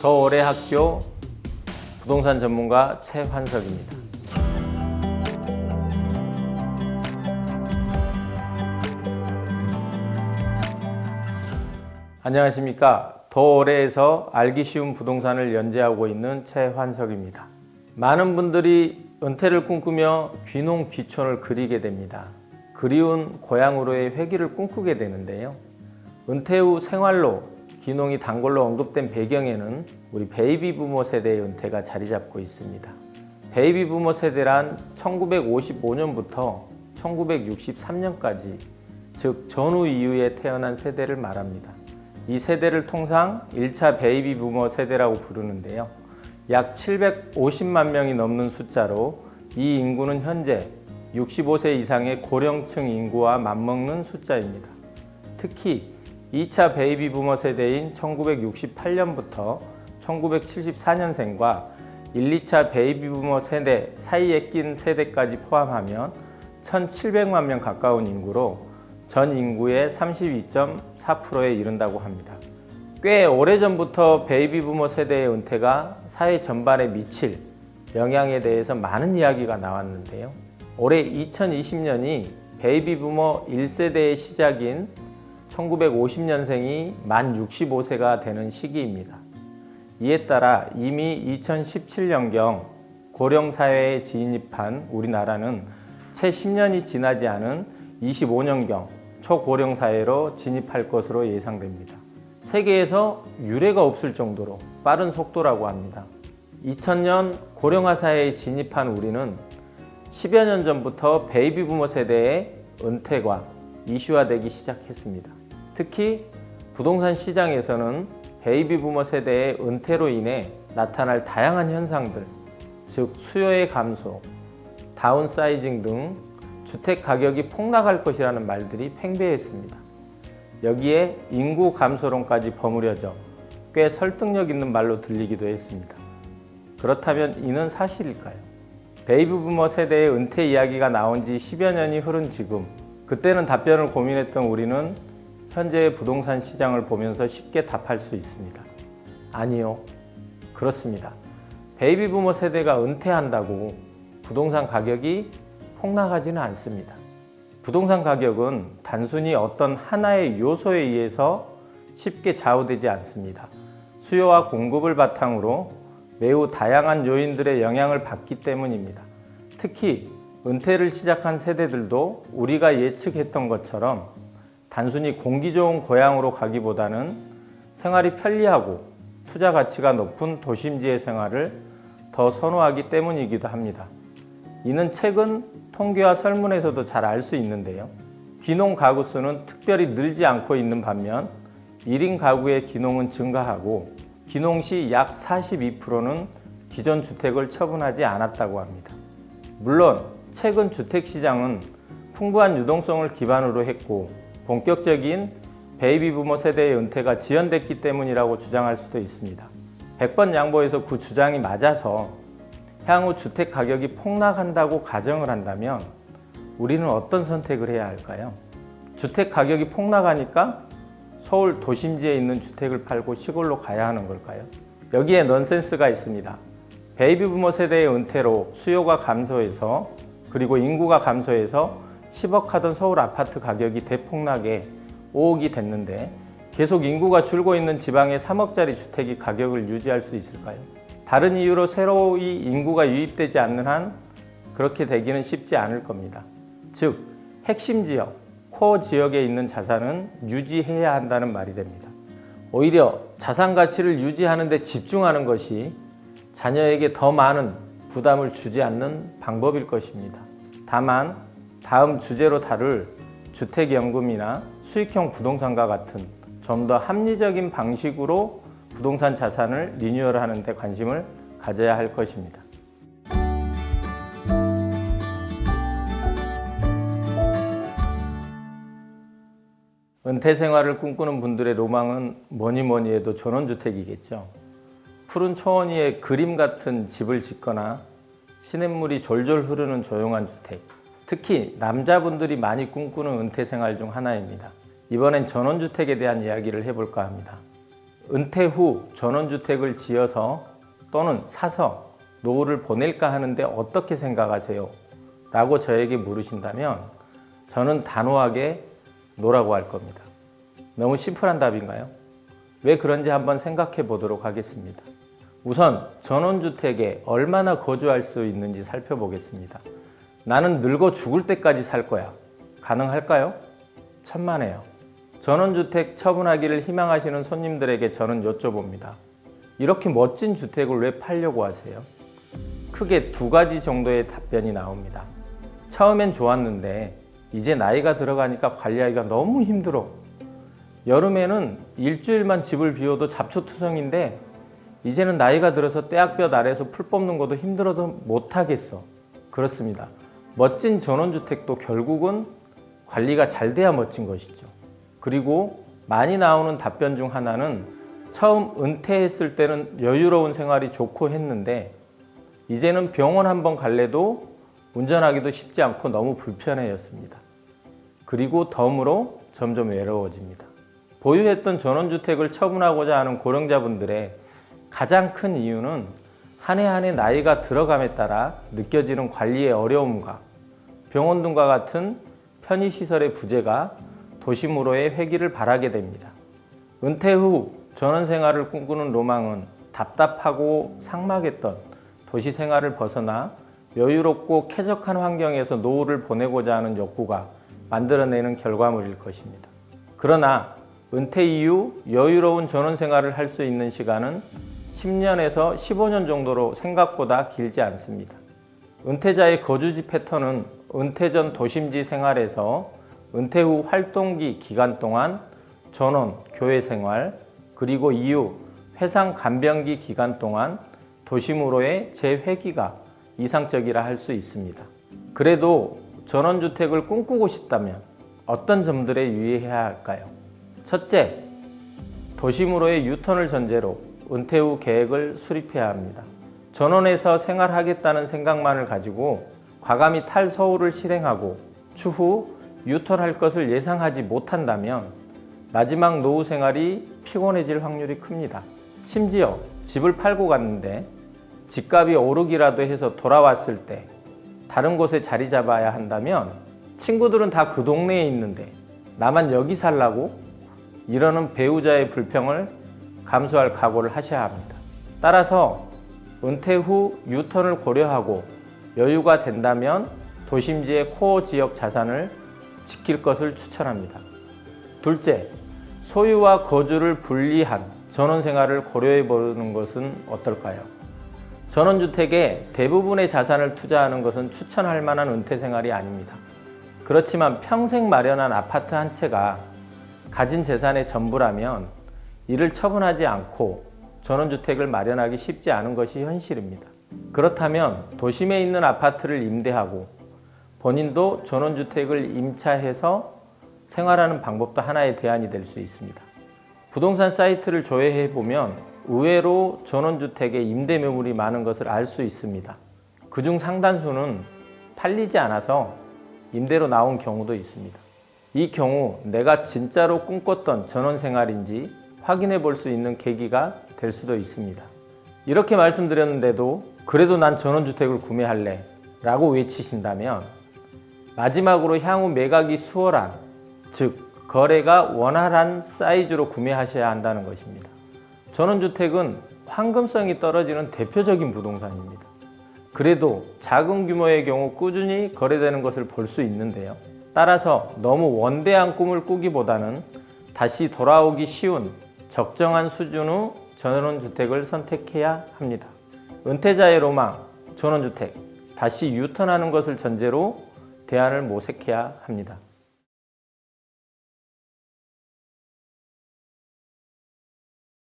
더 오래 학교 부동산 전문가 최환석입니다. 안녕하십니까. 더 오래에서 알기 쉬운 부동산을 연재하고 있는 최환석입니다. 많은 분들이 은퇴를 꿈꾸며 귀농 귀촌을 그리게 됩니다. 그리운 고향으로의 회귀를 꿈꾸게 되는데요. 은퇴 후 생활로 귀농이 단골로 언급된 배경에는 우리 베이비 부모 세대의 은퇴가 자리 잡고 있습니다. 베이비 부모 세대란 1955년부터 1963년까지, 즉 전후 이후에 태어난 세대를 말합니다. 이 세대를 통상 1차 베이비 부모 세대라고 부르는데요. 약 750만 명이 넘는 숫자로 이 인구는 현재 65세 이상의 고령층 인구와 맞먹는 숫자입니다. 특히 2차 베이비 부머 세대인 1968년부터 1974년생과 1, 2차 베이비 부머 세대 사이에 낀 세대까지 포함하면 1700만 명 가까운 인구로 전 인구의 32.4%에 이른다고 합니다. 꽤 오래전부터 베이비 부머 세대의 은퇴가 사회 전반에 미칠 영향에 대해서 많은 이야기가 나왔는데요. 올해 2020년이 베이비 부머 1세대의 시작인 1950년생이 만 65세가 되는 시기입니다. 이에 따라 이미 2017년경 고령사회에 진입한 우리나라는 채 10년이 지나지 않은 25년경 초고령사회로 진입할 것으로 예상됩니다. 세계에서 유례가 없을 정도로 빠른 속도라고 합니다. 2000년 고령화 사회에 진입한 우리는 10여 년 전부터 베이비 부머 세대의 은퇴가 이슈화되기 시작했습니다. 특히 부동산 시장에서는 베이비 부머 세대의 은퇴로 인해 나타날 다양한 현상들, 즉 수요의 감소, 다운사이징 등 주택 가격이 폭락할 것이라는 말들이 팽배했습니다. 여기에 인구 감소론까지 버무려져 꽤 설득력 있는 말로 들리기도 했습니다. 그렇다면 이는 사실일까요? 베이비 부머 세대의 은퇴 이야기가 나온 지 10여 년이 흐른 지금, 그때는 답변을 고민했던 우리는 현재의 부동산 시장을 보면서 쉽게 답할 수 있습니다. 아니요, 그렇습니다. 베이비 부머 세대가 은퇴한다고 부동산 가격이 폭락하지는 않습니다. 부동산 가격은 단순히 어떤 하나의 요소에 의해서 쉽게 좌우되지 않습니다. 수요와 공급을 바탕으로 매우 다양한 요인들의 영향을 받기 때문입니다. 특히 은퇴를 시작한 세대들도 우리가 예측했던 것처럼 단순히 공기 좋은 고향으로 가기보다는 생활이 편리하고 투자 가치가 높은 도심지의 생활을 더 선호하기 때문이기도 합니다. 이는 최근 통계와 설문에서도 잘 알 수 있는데요. 귀농 가구 수는 특별히 늘지 않고 있는 반면 1인 가구의 귀농은 증가하고 귀농 시 약 42%는 기존 주택을 처분하지 않았다고 합니다. 물론 최근 주택시장은 풍부한 유동성을 기반으로 했고 본격적인 베이비 부머 세대의 은퇴가 지연됐기 때문이라고 주장할 수도 있습니다. 100번 양보해서 그 주장이 맞아서 향후 주택 가격이 폭락한다고 가정을 한다면 우리는 어떤 선택을 해야 할까요? 주택 가격이 폭락하니까 서울 도심지에 있는 주택을 팔고 시골로 가야 하는 걸까요? 여기에 넌센스가 있습니다. 베이비 부머 세대의 은퇴로 수요가 감소해서, 그리고 인구가 감소해서 10억 하던 서울 아파트 가격이 대폭락에 5억이 됐는데 계속 인구가 줄고 있는 지방의 3억짜리 주택이 가격을 유지할 수 있을까요? 다른 이유로 새로이 인구가 유입되지 않는 한 그렇게 되기는 쉽지 않을 겁니다. 즉, 핵심 지역, 코어 지역에 있는 자산은 유지해야 한다는 말이 됩니다. 오히려 자산 가치를 유지하는 데 집중하는 것이 자녀에게 더 많은 부담을 주지 않는 방법일 것입니다. 다만 다음 주제로 다룰 주택연금이나 수익형 부동산과 같은 좀 더 합리적인 방식으로 부동산 자산을 리뉴얼하는 데 관심을 가져야 할 것입니다. 은퇴 생활을 꿈꾸는 분들의 로망은 뭐니 해도 전원주택이겠죠. 푸른 초원 위에 그림 같은 집을 짓거나 시냇물이 졸졸 흐르는 조용한 주택, 특히 남자분들이 많이 꿈꾸는 은퇴 생활 중 하나입니다. 이번엔 전원주택에 대한 이야기를 해볼까 합니다. 은퇴 후 전원주택을 지어서 또는 사서 노후를 보낼까 하는데 어떻게 생각하세요? 라고 저에게 물으신다면 저는 단호하게 노라고 할 겁니다. 너무 심플한 답인가요? 왜 그런지 한번 생각해 보도록 하겠습니다. 우선 전원주택에 얼마나 거주할 수 있는지 살펴보겠습니다. 나는 늙어 죽을 때까지 살 거야. 가능할까요? 천만에요. 전원주택 처분하기를 희망하시는 손님들에게 저는 여쭤봅니다. 이렇게 멋진 주택을 왜 팔려고 하세요? 크게 두 가지 정도의 답변이 나옵니다. 처음엔 좋았는데 이제 나이가 들어가니까 관리하기가 너무 힘들어. 여름에는 일주일만 집을 비워도 잡초투성인데 이제는 나이가 들어서 떼약볕 아래에서 풀 뽑는 것도 힘들어도 못하겠어. 그렇습니다. 멋진 전원주택도 결국은 관리가 잘 돼야 멋진 것이죠. 그리고 많이 나오는 답변 중 하나는 처음 은퇴했을 때는 여유로운 생활이 좋고 했는데 이제는 병원 한번 갈래도 운전하기도 쉽지 않고 너무 불편해졌습니다. 그리고 덤으로 점점 외로워집니다. 보유했던 전원주택을 처분하고자 하는 고령자분들의 가장 큰 이유는 한 해 한 해 나이가 들어감에 따라 느껴지는 관리의 어려움과 병원 등과 같은 편의시설의 부재가 도심으로의 회귀를 바라게 됩니다. 은퇴 후 전원생활을 꿈꾸는 로망은 답답하고 삭막했던 도시 생활을 벗어나 여유롭고 쾌적한 환경에서 노후를 보내고자 하는 욕구가 만들어내는 결과물일 것입니다. 그러나 은퇴 이후 여유로운 전원생활을 할 수 있는 시간은 10년에서 15년 정도로 생각보다 길지 않습니다. 은퇴자의 거주지 패턴은 은퇴 전 도심지 생활에서 은퇴 후 활동기 기간 동안 전원, 교회 생활, 그리고 이후 회상 간병기 기간 동안 도심으로의 재회귀가 이상적이라 할 수 있습니다. 그래도 전원주택을 꿈꾸고 싶다면 어떤 점들에 유의해야 할까요? 첫째, 도심으로의 유턴을 전제로 은퇴 후 계획을 수립해야 합니다. 전원에서 생활하겠다는 생각만을 가지고 과감히 탈서울을 실행하고 추후 유턴할 것을 예상하지 못한다면 마지막 노후 생활이 피곤해질 확률이 큽니다. 심지어 집을 팔고 갔는데 집값이 오르기라도 해서 돌아왔을 때 다른 곳에 자리 잡아야 한다면 친구들은 다 그 동네에 있는데 나만 여기 살라고? 이러는 배우자의 불평을 감수할 각오를 하셔야 합니다. 따라서 은퇴 후 유턴을 고려하고 여유가 된다면 도심지의 코어 지역 자산을 지킬 것을 추천합니다. 둘째, 소유와 거주를 분리한 전원생활을 고려해 보는 것은 어떨까요? 전원주택에 대부분의 자산을 투자하는 것은 추천할 만한 은퇴생활이 아닙니다. 그렇지만 평생 마련한 아파트 한 채가 가진 재산의 전부라면 이를 처분하지 않고 전원주택을 마련하기 쉽지 않은 것이 현실입니다. 그렇다면 도심에 있는 아파트를 임대하고 본인도 전원주택을 임차해서 생활하는 방법도 하나의 대안이 될 수 있습니다. 부동산 사이트를 조회해 보면 의외로 전원주택에 임대 매물이 많은 것을 알 수 있습니다. 그중 상당수는 팔리지 않아서 임대로 나온 경우도 있습니다. 이 경우 내가 진짜로 꿈꿨던 전원생활인지 확인해 볼 수 있는 계기가 될 수도 있습니다. 이렇게 말씀드렸는데도 그래도 난 전원주택을 구매할래 라고 외치신다면 마지막으로 향후 매각이 수월한, 즉 거래가 원활한 사이즈로 구매하셔야 한다는 것입니다. 전원주택은 황금성이 떨어지는 대표적인 부동산입니다. 그래도 작은 규모의 경우 꾸준히 거래되는 것을 볼 수 있는데요. 따라서 너무 원대한 꿈을 꾸기보다는 다시 돌아오기 쉬운 적정한 수준의 전원주택을 선택해야 합니다. 은퇴자의 로망, 전원주택, 다시 유턴하는 것을 전제로 대안을 모색해야 합니다.